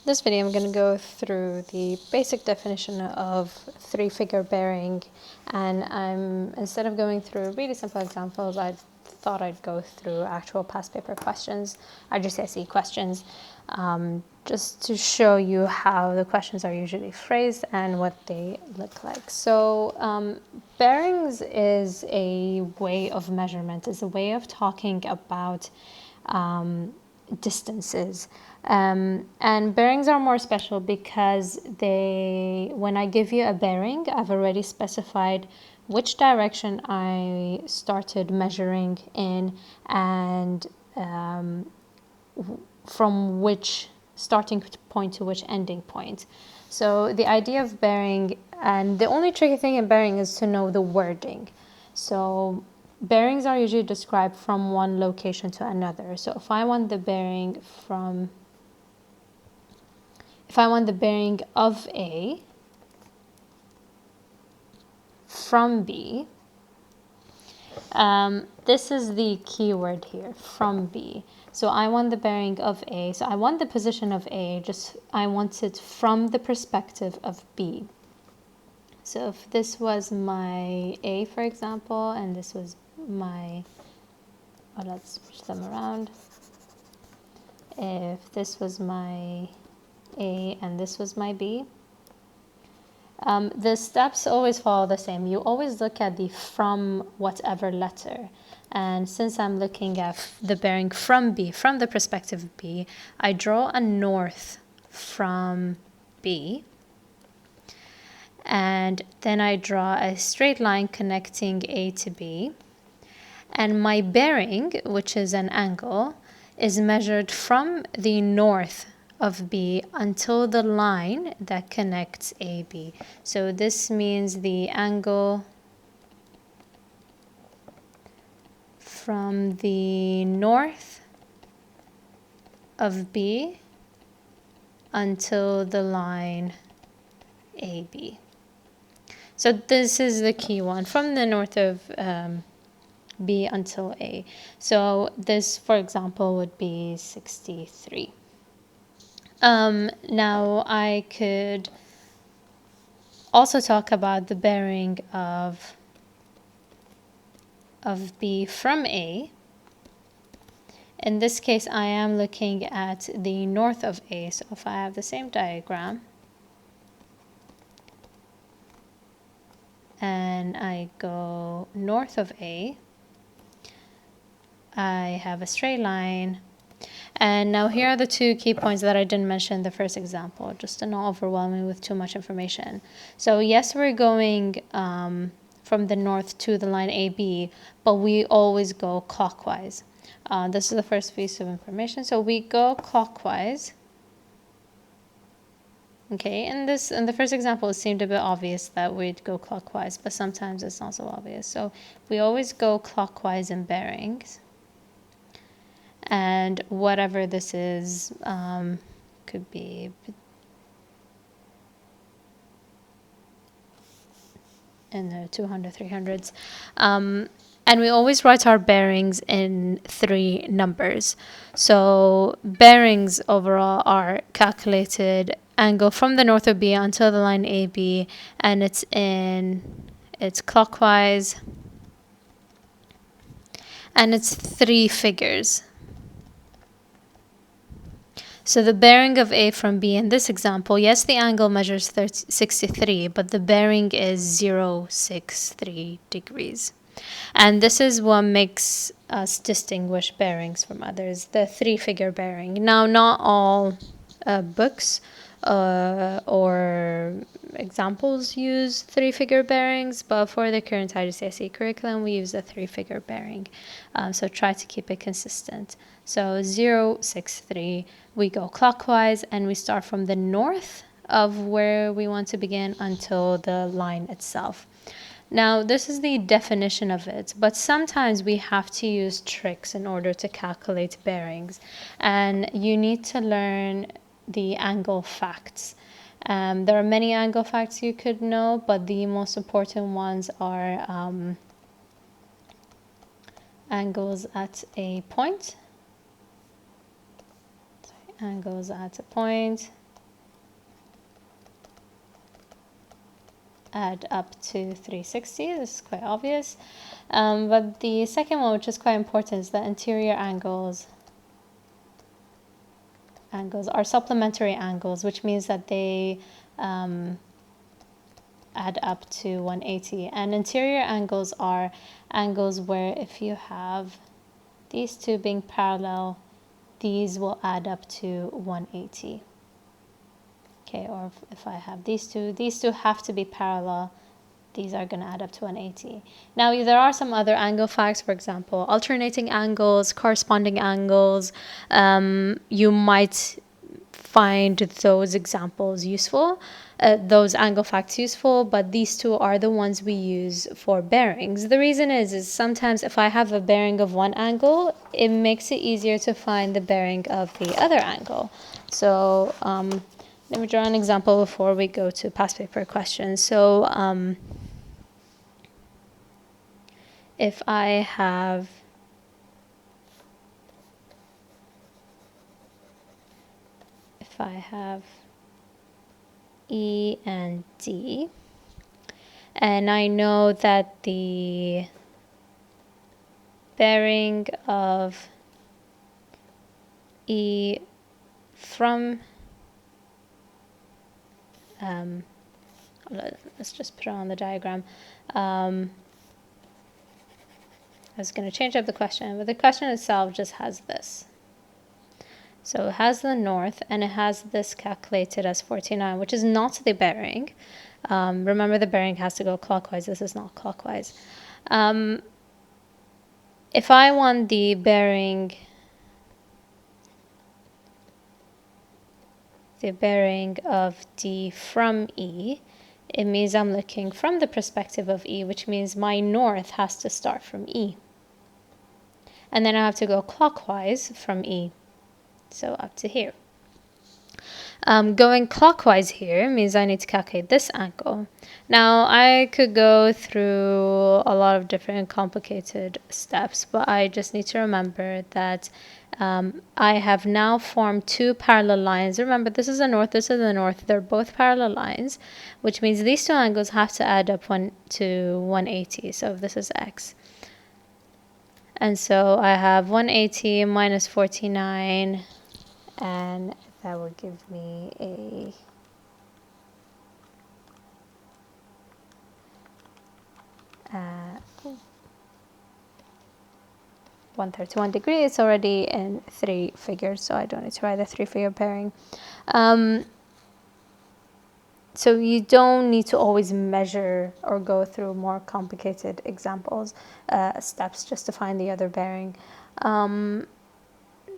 This video I'm going to go through the basic definition of three-figure bearing, and instead of going through really simple examples, I thought I'd go through actual past paper questions, IGCSE questions, just to show you how the questions are usually phrased and what they look like. So bearings is a way of measurement, is a way of talking about distances. And bearings are more special because when I give you a bearing, I've already specified which direction I started measuring in and from which starting point to which ending point. So the idea of bearing, and the only tricky thing in bearing is to know the wording. So bearings are usually described from one location to another. So if I want the bearing of A from B, this is the key word here, from B. So I want the bearing of A. So I want the position of A, I want it from the perspective of B. So if this was my A, for example, and this was my, let's switch them around. If this was my A and this was my B, the steps always follow the same. You always look at the from whatever letter. And since I'm looking at the bearing from B, from the perspective of B, I draw a north from B. And then I draw a straight line connecting A to B. And my bearing, which is an angle, is measured from the north of B until the line that connects AB. So this means the angle from the north of B until the line AB. So this is the key one, from the north of B until A. So this, for example, would be 63. Now I could also talk about the bearing of B from A. In this case, I am looking at the north of A. So if I have the same diagram and I go north of A, I have a straight line. And now here are the two key points that I didn't mention in the first example, just to not overwhelm you with too much information. So yes, we're going from the north to the line AB, but we always go clockwise. This is the first piece of information. So we go clockwise. Okay, in the first example, it seemed a bit obvious that we'd go clockwise, but sometimes it's not so obvious. So we always go clockwise in bearings. And whatever this is, could be in the 200, 300s. And we always write our bearings in 3 numbers. So bearings overall are calculated angle from the north of B until the line AB, and it's clockwise, and it's 3 figures. So the bearing of A from B in this example, yes, the angle measures 63, but the bearing is 063 degrees. And this is what makes us distinguish bearings from others, the 3-figure bearing. Now, not all books or examples use 3-figure bearings, but for the current IGCSE curriculum, we use a 3-figure bearing. So try to keep it consistent. So 063, we go clockwise, and we start from the north of where we want to begin until the line itself. Now, this is the definition of it, but sometimes we have to use tricks in order to calculate bearings, and you need to learn the angle facts. There are many angle facts you could know, but the most important ones are angles at a point. Angles at a point. add up to 360. This is quite obvious. But the second one, which is quite important, is the interior angles. Angles are supplementary angles, which means that they add up to 180. And interior angles are angles where if you have these two being parallel, these will add up to 180. Okay, or if I have these two have to be parallel. These are going to add up to 180. Now, there are some other angle facts, for example, alternating angles, corresponding angles. You might find those examples useful, those angle facts useful, but these two are the ones we use for bearings. The reason is sometimes if I have a bearing of one angle, it makes it easier to find the bearing of the other angle. So let me draw an example before we go to past paper questions. So if I have E and D, and I know that the bearing of E from, let's just put it on the diagram. I was going to change up the question, but the question itself just has this. So it has the north, and it has this calculated as 49, which is not the bearing. Remember, the bearing has to go clockwise. This is not clockwise. If I want the bearing of D from E, it means I'm looking from the perspective of E, which means my north has to start from E. And then I have to go clockwise from E. So up to here. Going clockwise here means I need to calculate this angle. Now I could go through a lot of different complicated steps, but I just need to remember that I have now formed two parallel lines. Remember, this is the north, this is the north. They're both parallel lines, which means these two angles have to add up to 180. So if this is x. And so I have 180 minus 49, and that will give me a 131 degree. It's already in 3 figures, so I don't need to write a 3-figure bearing. So you don't need to always measure or go through more complicated steps just to find the other bearing.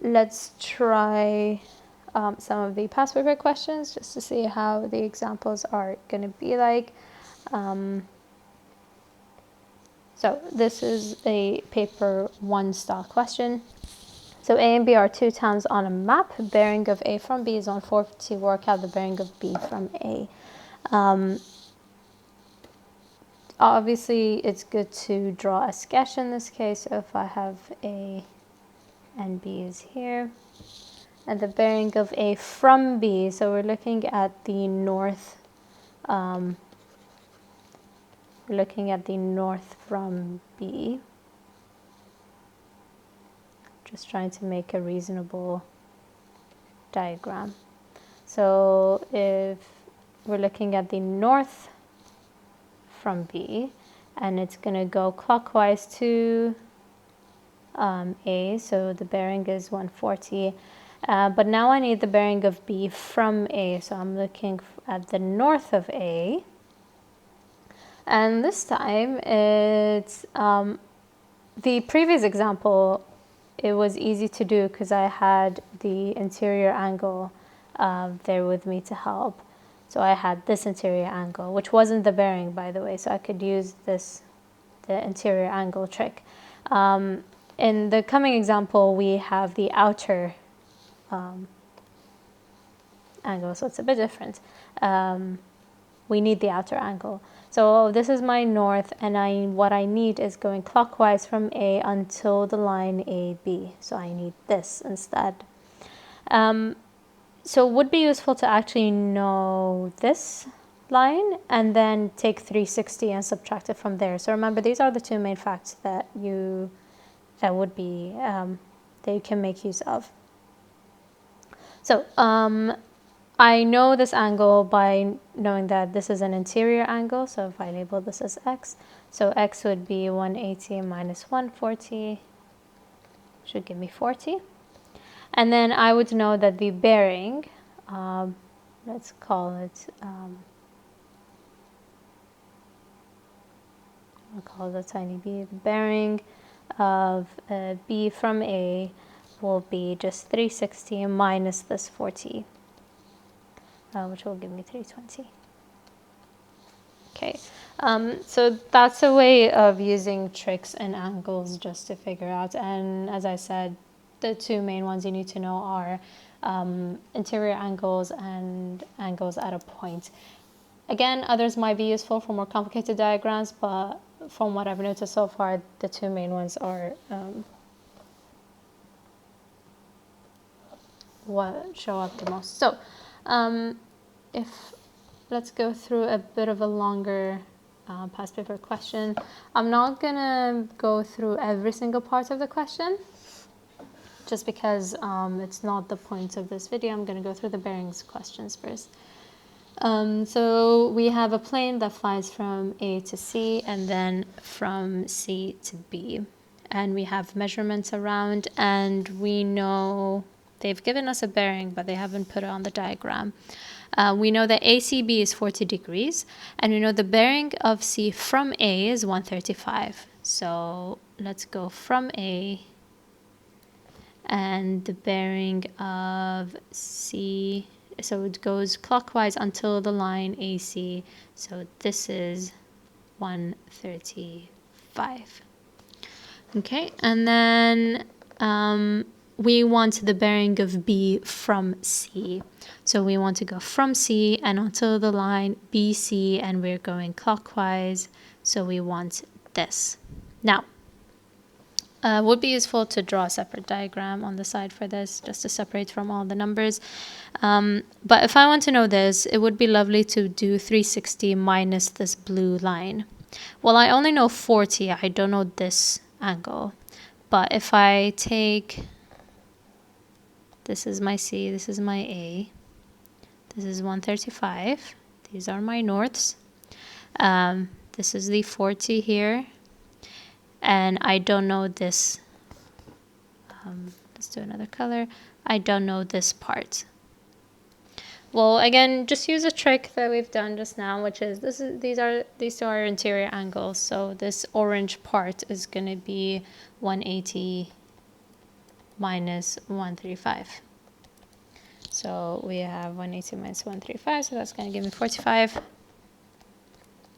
Let's try some of the past paper questions just to see how the examples are going to be like. So this is a paper 1 style question. So A and B are two towns on a map. Bearing of A from B is 140. Work out the bearing of B from A. Obviously, it's good to draw a sketch in this case. So if I have A and B is here, and the bearing of A from B, so we're looking at the north. We're looking at the north from B. Just trying to make a reasonable diagram. So if we're looking at the north from B, and it's going to go clockwise to A, so the bearing is 140. But now I need the bearing of B from A, so I'm looking at the north of A. And this time, it's the previous example, it was easy to do because I had the interior angle there with me to help. So I had this interior angle, which wasn't the bearing, by the way, so I could use the interior angle trick. In the coming example, we have the outer angle, so it's a bit different. We need the outer angle. So this is my north, and what I need is going clockwise from A until the line AB. So I need this instead. So it would be useful to actually know this line and then take 360 and subtract it from there. So remember, these are the two main facts that you can make use of. So I know this angle by knowing that this is an interior angle. So if I label this as x, so x would be 180 minus 140, should give me 40. And then I would know that the bearing, let's call it, I'll call it a tiny b, the bearing of b from A will be just 360 minus this 40, which will give me 320. Okay, so that's a way of using tricks and angles just to figure out. And as I said, the two main ones you need to know are interior angles and angles at a point. Again, others might be useful for more complicated diagrams, but from what I've noticed so far, the two main ones are what show up the most. So let's go through a bit of a longer past paper question. I'm not gonna go through every single part of the question, just because it's not the point of this video. I'm gonna go through the bearings questions first. So we have a plane that flies from A to C and then from C to B. And we have measurements around, and we know they've given us a bearing, but they haven't put it on the diagram. We know that ACB is 40 degrees, and we know the bearing of C from A is 135. So let's go from A, and the bearing of C, so it goes clockwise until the line AC. So this is 135. Okay, and then we want the bearing of B from C. So we want to go from C and onto the line BC, and we're going clockwise. So we want this. Now, would be useful to draw a separate diagram on the side for this, just to separate from all the numbers. But if I want to know this, it would be lovely to do 360 minus this blue line. Well, I only know 40. I don't know this angle. But if I take, this is my C, this is my A, this is 135. These are my norths. This is the 40 here. And I don't know this. Let's do another color. I don't know this part. Well, again, just use a trick that we've done just now, which is these two are interior angles. So this orange part is going to be 180 minus 135. So we have 180 minus 135, so that's going to give me 45.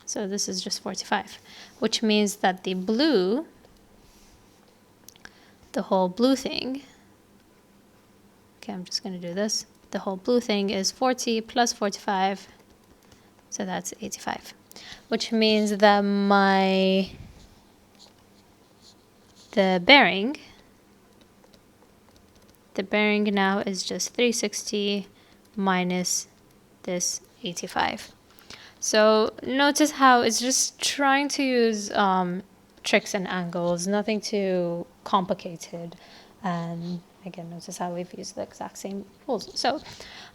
So this is just 45, which means that the blue, the whole blue thing, okay, I'm just going to do this. The whole blue thing is 40 plus 45, so that's 85, which means that the bearing now is just 360 minus this 85. So notice how it's just trying to use tricks and angles, nothing too complicated. And again, notice how we've used the exact same rules. So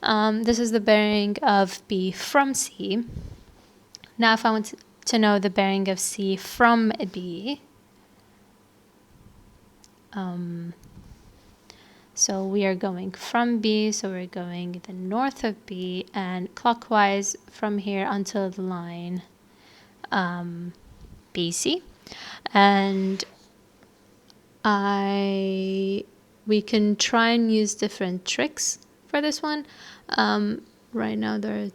this is the bearing of B from C. Now if I want to know the bearing of C from B, so we are going from B, so we're going the north of B and clockwise from here until the line BC. And we can try and use different tricks for this one. Right now there are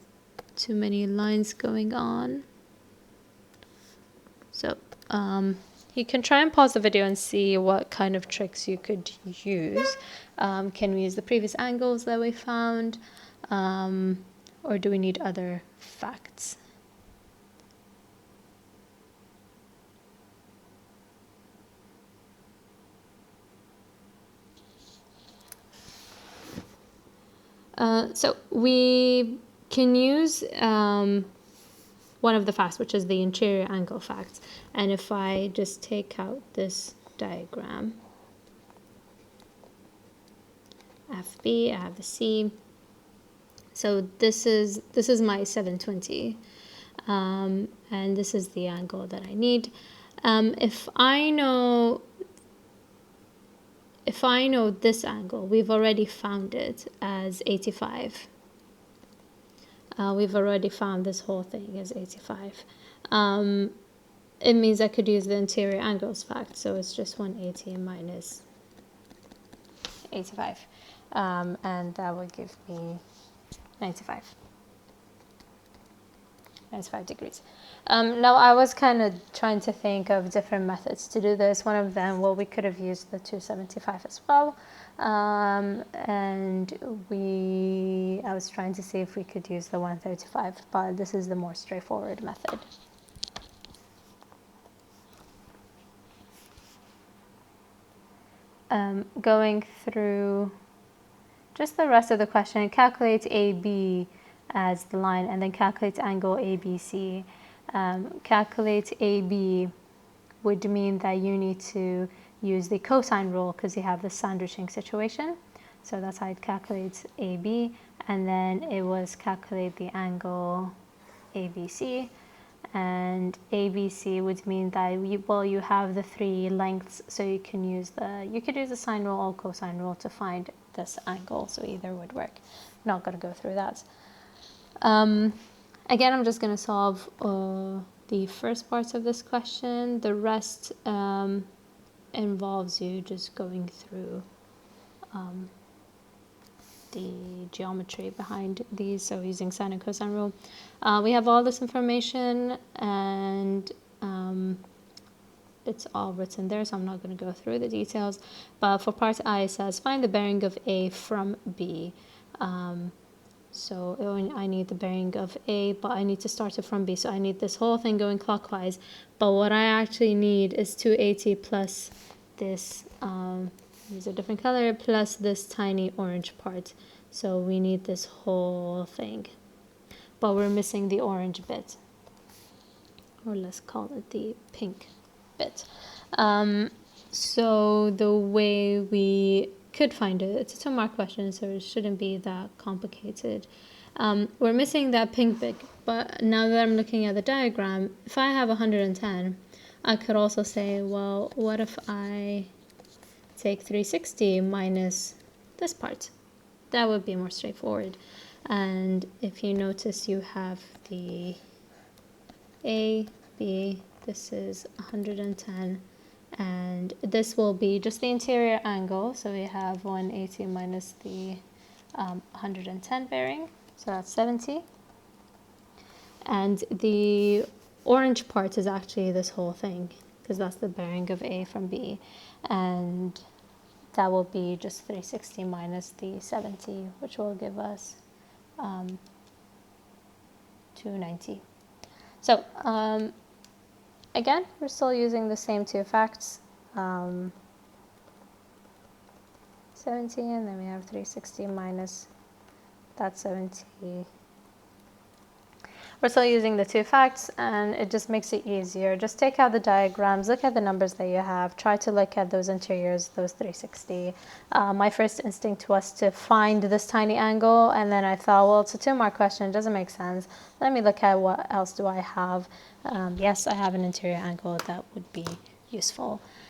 too many lines going on. So you can try and pause the video and see what kind of tricks you could use. Can we use the previous angles that we found? Or do we need other facts? So we can use one of the facts, which is the interior angle fact. And if I just take out this diagram, I have B, I have the C. So this is my 720, and this is the angle that I need. If I know this angle, we've already found it as 85. We've already found this whole thing as 85. It means I could use the interior angles fact, so it's just 180 minus 85, and that would give me 95 degrees. Now I was kind of trying to think of different methods to do this. One of them, well, we could have used the 275 as well, and I was trying to see if we could use the 135, but this is the more straightforward method. Going through just the rest of the question, calculate AB as the line and then calculate angle ABC. Calculate AB would mean that you need to use the cosine rule because you have the sandwiching situation. So that's how it calculates AB, and then it was calculate the angle ABC. And ABC would mean that you have the three lengths, so you could use the sine rule or cosine rule to find this angle, so either would work. I'm not going to go through that. Again, I'm just going to solve the first parts of this question. The rest involves you just going through the geometry behind these, so using sine and cosine rule. We have all this information, and it's all written there, so I'm not going to go through the details. But for part I, it says find the bearing of A from B. So I need the bearing of A, but I need to start it from B. So I need this whole thing going clockwise. But what I actually need is 280 plus this, use a different color, plus this tiny orange part. So we need this whole thing. But we're missing the orange bit. Or let's call it the pink bit. So the way we could find it, it's a 2-mark question, so it shouldn't be that complicated. We're missing that pink bit, but now that I'm looking at the diagram, if I have 110, I could also say, well, what if I take 360 minus this part? That would be more straightforward. And if you notice, you have the A, B, this is 110, and this will be just the interior angle, so we have 180 minus the 110 bearing, so that's 70. And the orange part is actually this whole thing, because that's the bearing of A from B, and that will be just 360 minus the 70, which will give us 290. So again, we're still using the same two facts, 70, and then we have 360 minus that 70. We're still using the two facts, and it just makes it easier. Just take out the diagrams, look at the numbers that you have, try to look at those interiors, those 360. My first instinct was to find this tiny angle, and then I thought, well, it's a 2-mark question, it doesn't make sense. Let me look at what else do I have. Yes, I have an interior angle that would be useful.